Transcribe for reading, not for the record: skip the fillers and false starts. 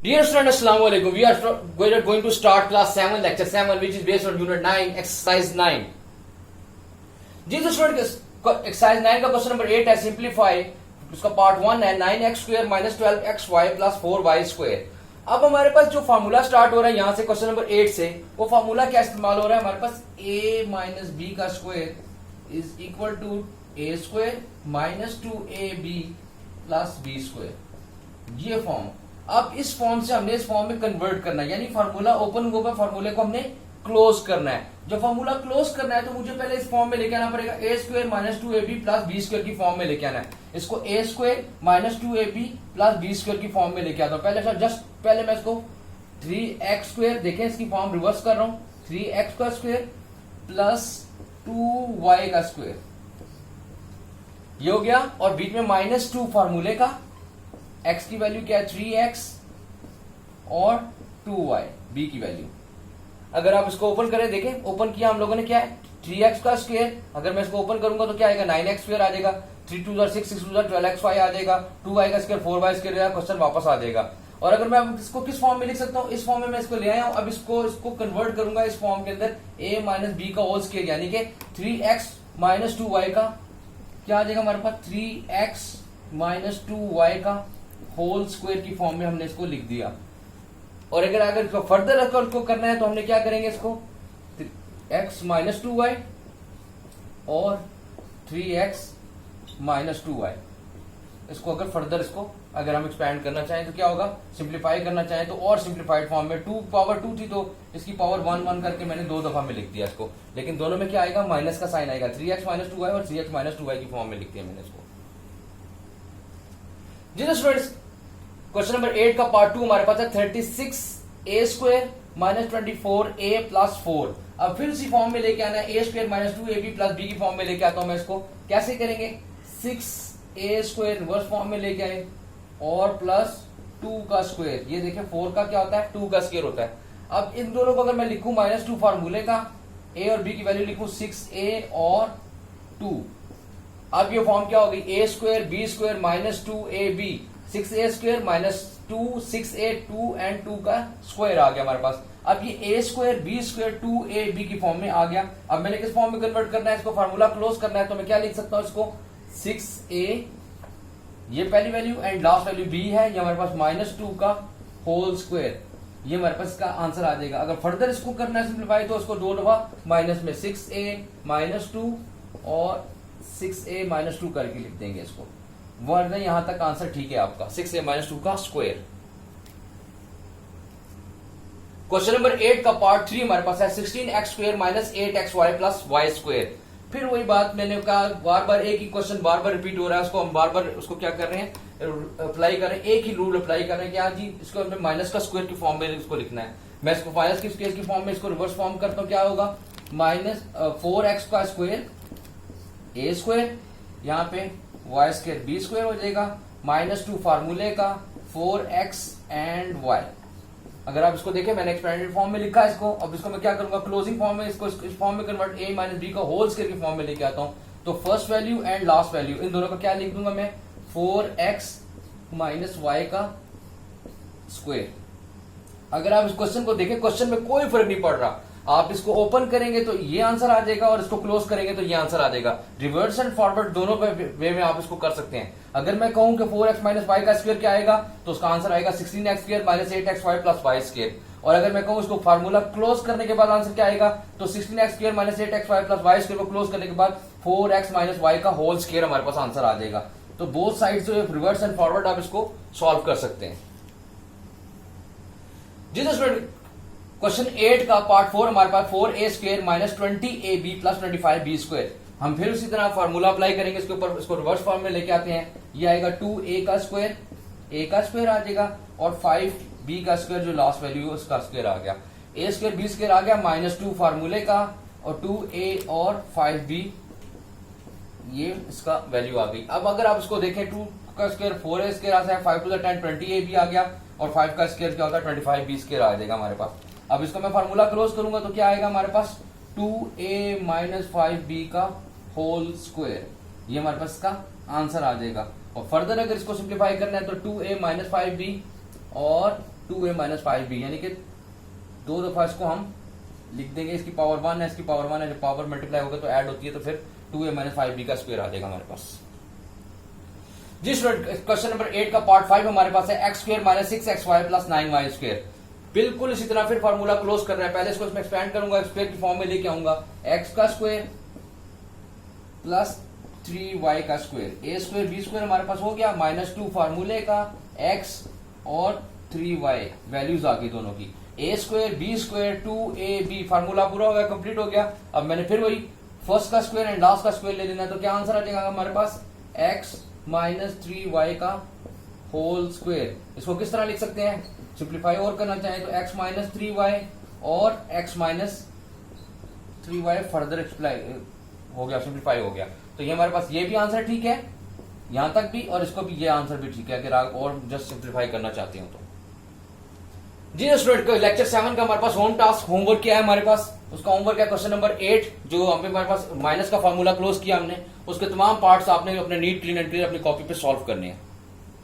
Dear students, Assalamu alaikum. We are going to start class 7, lecture 7, which is based on unit 9, exercise 9. जी तो student exercise 9 का question number 8 है simplify, उसका part 1 है 9x² minus 12xy plus 4y²। अब हमारे पास जो formula start हो रहा है यहां से क्वेश्चन नंबर 8 से, वो फार्मूला क्या इस्तेमाल हो रहा है हमारे पास, a माइनस बी का square is equal to a square minus 2ab plus b²। ये फॉर्म, अब इस फॉर्म से हमने इस फॉर्म में कन्वर्ट करना है, यानी फार्मूला ओपन होगा, फार्मूले को हमने क्लोज करना है। जब फार्मूला क्लोज करना है तो मुझे पहले इस फॉर्म में लेके आना पड़ेगा, a square minus 2ab plus b² की फॉर्म में लेके आना है। इसको a square minus 2ab plus b² की फॉर्म में लेके आता हूं। पहले मैं इसको 3x², देखें इसकी फॉर्म रिवर्स कर रहा हूं, 3x का स्क्वायर प्लस 2y का स्क्वायर, ये हो गया। और बीच में -2 फार्मूले का, x की वैल्यू क्या है 3x और 2y b की वैल्यू। अगर आप इसको ओपन करें, देखें ओपन किया हम लोगों ने, क्या है 3x का स्क्वायर, अगर मैं इसको ओपन करूंगा तो क्या आएगा 9x² आ जाएगा, 3 2 6 6 2 12xy आ जाएगा, 2y का स्क्वायर 4y² आएगा, क्वेश्चन वापस आ जाएगा। और अगर मैं इसको किस फॉर्म में लिख सकता हूं, इस फॉर्म में मैं इसको ले आया हूं। अब इसको कन्वर्ट करूंगा इस फॉर्म के अंदर, a माइनस बी का होल स्क्वायर, यानी कि 3x माइनस 2y का क्या आ जाएगा हमारे पास, 3x माइनस 2y का होल स्क्वायर की फॉर्म में हमने इसको लिख दिया। और अगर इसको फर्दर इसको करना है तो हमने क्या करेंगे, इसको x माइनस 2y और 3x माइनस 2y, इसको अगर फर्दर इसको अगर हम एक्सपैंड करना चाहें तो क्या होगा, सिंप्लीफाई करना चाहें तो और सिंप्लीफाइड फॉर्म में, 2 पावर 2 थी तो इसकी पावर 1 1 करके मैंने 2 दफा में लिख दिया इसको, लेकिन दोनों में क्या आएगा, माइनस का साइन आएगा, 3x माइनस 2y और 3x माइनस 2y की फॉर्म में लिख दिया मैंने इसको। जी तो स्टूडेंट्स, क्वेश्चन नंबर 8 का पार्ट 2 हमारे पास है 36a² माइनस 24a प्लस 4। अब फिर उसी फॉर्म में लेके आना है, a² minus 2ab plus b की फॉर्म में लेके आता हूं मैं इसको। कैसे करेंगे, 6a² रिवर्स फॉर्म में लेके आए और प्लस 2 का स्क्वायर, ये देखिए 4 का क्या होता है 2 का स्क्वायर होता है। अब इन दोनों को अगर मैं लिखूं -2 फार्मूले का, a और b की वैल्यू लिखूं 6a और 2, अब ये फॉर्म क्या होगी, a² b² minus 2ab, 6a² minus 2 6a 2 and 2 का स्क्वायर आ गया हमारे पास। अब ये a² b² 2ab की फॉर्म में आ गया। अब मैंने किस फॉर्म में कन्वर्ट करना है, इसको फार्मूला क्लोज करना है, तो मैं क्या लिख सकता हूं इसको, 6a ये पहली value and last value b है, ये हमारे पास -2 का होल स्क्वायर, ये हमारे पास इसका आंसर आ जाएगा। अगर फर्दर इसको करना है सिंप्लीफाई तो इसको 2 दफा माइनस में 6a माइनस 2 और 6a माइनस 2 करके लिख देंगे इसको, वर्ड यहां तक आंसर ठीक है आपका, 6a माइनस 2 का स्क्वायर। क्वेश्चन नंबर 8 का पार्ट 3 हमारे पास है 16x² minus 8xy plus y²। फिर वही बात मैंने कहा, बार बार एक ही क्वेश्चन बार बार रिपीट हो रहा है, उसको हम बार बार उसको क्या कर रहे हैं, अप्लाई कर रहे हैं, एक ही रूल अप्लाई कर रहे हैं कि हाँ जी इसको हमने माइनस का स्क्वायर की फॉर्म में इसको लिखना है। मैं इसको माइनस की स्क्वायर की फॉर्म में इसको रिवर्स फॉर्म करता हूं, क्या होगा माइनस 4x का स्क्वायर a², यहाँ पे y² b² हो जाएगा, -2 फार्मूले का 4x एंड y। अगर आप इसको देखें मैंने एक्सपेंडेड फॉर्म में लिखा है इसको। अब इसको मैं क्या करूंगा, क्लोजिंग फॉर्म में इसको इस फॉर्म में कन्वर्ट a माइनस b का होल स्क्वायर की फॉर्म में लेके आता हूं। तो first value and last value in दोनों का क्या लिख दूंगा मैं, 4x माइनस y का स्क्वायर। अगर आप इस क्वेश्चन को देखें, क्वेश्चन में कोई फर्क नहीं पड़ रहा, आप इसको ओपन करेंगे तो ये आंसर आ जाएगा और इसको क्लोज करेंगे तो ये आंसर आ जाएगा। रिवर्स एंड फॉरवर्ड दोनों वे में आप इसको कर सकते हैं। अगर मैं कहूं कि 4x माइनस y का स्क्वायर क्या आएगा, तो उसका आंसर आएगा 16x² minus 8xy plus y²। और अगर मैं कहूं इसको फार्मूला क्लोज करने के बाद आंसर क्या आएगा, तो 16x² minus 8xy plus y² को क्लोज करने के बाद 4x माइनस y का होल स्क्वायर हमारे पास आंसर आ जाएगा। तो बोथ साइड जो रिवर्स एंड फॉरवर्ड आप इसको सॉल्व कर सकते हैं। जी स्टूडेंट, क्वेश्चन 8 का पार्ट 4 हमारे पास 4a² minus 20ab plus 25b²। हम फिर उसी तरह फार्मूला अप्लाई करेंगे इसके ऊपर, इसको रिवर्स फॉर्म में लेके आते हैं। ये आएगा 2a का स्क्वायर, a का स्क्वायर आ जाएगा और 5b का स्क्वायर जो लास्ट वैल्यू है उसका स्क्वायर आ गया, a² b² आ गया, -2 फार्मूले का और 2a और 5b ये इसका वैल्यू आ गई। अब अगर आप इसको देखें 2 का स्क्वायर 4a² आता है, 5 to the 10 20ab आ गया और 5 का स्क्वायर क्या होता है 25b² आ जाएगा हमारे पास। अब इसको मैं फार्मूला क्लोज करूंगा तो क्या आएगा हमारे पास, 2a माइनस 5b का होल स्क्वायर, ये हमारे पास इसका आंसर आ जाएगा। और फर्दर अगर इसको सिंप्लीफाई करना है तो 2a माइनस 5b और 2a माइनस 5b, यानी कि 2 दफा इसको हम लिख देंगे, इसकी पावर 1 है, इसकी पावर 1 है, जब पावर मल्टीप्लाई होगा तो ऐड होती है, तो फिर 2a माइनस 5b का स्क्वायर आ जाएगा हमारे पास। जी स्टूडेंट, क्वेश्चन नंबर 8 का पार्ट 5 हमारे पास है x square minus 6xy plus 9y square. बिल्कुल इसी तरह फिर फार्मूला क्लोज कर रहे हैं। पहले इसको इसमें एक्सपेंड करूंगा, स्क्वायर की फॉर्म में लेके आऊंगा, एक्स का स्क्वायर प्लस 3y का स्क्वायर, ए स्क्वायर बी स्क्वायर हमारे पास हो गया, -2 फार्मूले का, x और 3y वैल्यूज आ गई दोनों की, A square B square 2ab, formula पूरा हो गया, कंप्लीट हो गया। अब मैंने फिर वही फर्स्ट का स्क्वायर एंड लास्ट का स्क्वायर ले लेना है, तो क्या आंसर आ जाएगा हमारे पास, x माइनस 3y का होल स्क्वायर। इसको किस तरह लिख सकते हैं, सिंप्लीफाई और करना चाहें तो x माइनस 3y और x माइनस 3y फर्दर एक्सप्लाई हो गया, सिंप्लीफाई हो गया। तो ये हमारे पास ये भी आंसर ठीक है, यहां तक भी, और इसको भी ये आंसर भी ठीक है अगर आप और जस्ट सिंप्लीफाई करना चाहते हो तो। जी स्टूडेंट, लेक्चर 7 का हमारे पास होम टास्क होमवर्क क्या है हमारे पास, उसका होमवर्क है क्वेश्चन नंबर 8, जो हमारे पास माइनस का फार्मूला क्लोज किया हमने, उसके तमाम पार्ट्स आपने अपने नीट क्लीन एंड क्लियर अपनी कॉपी पे सॉल्व करने हैं।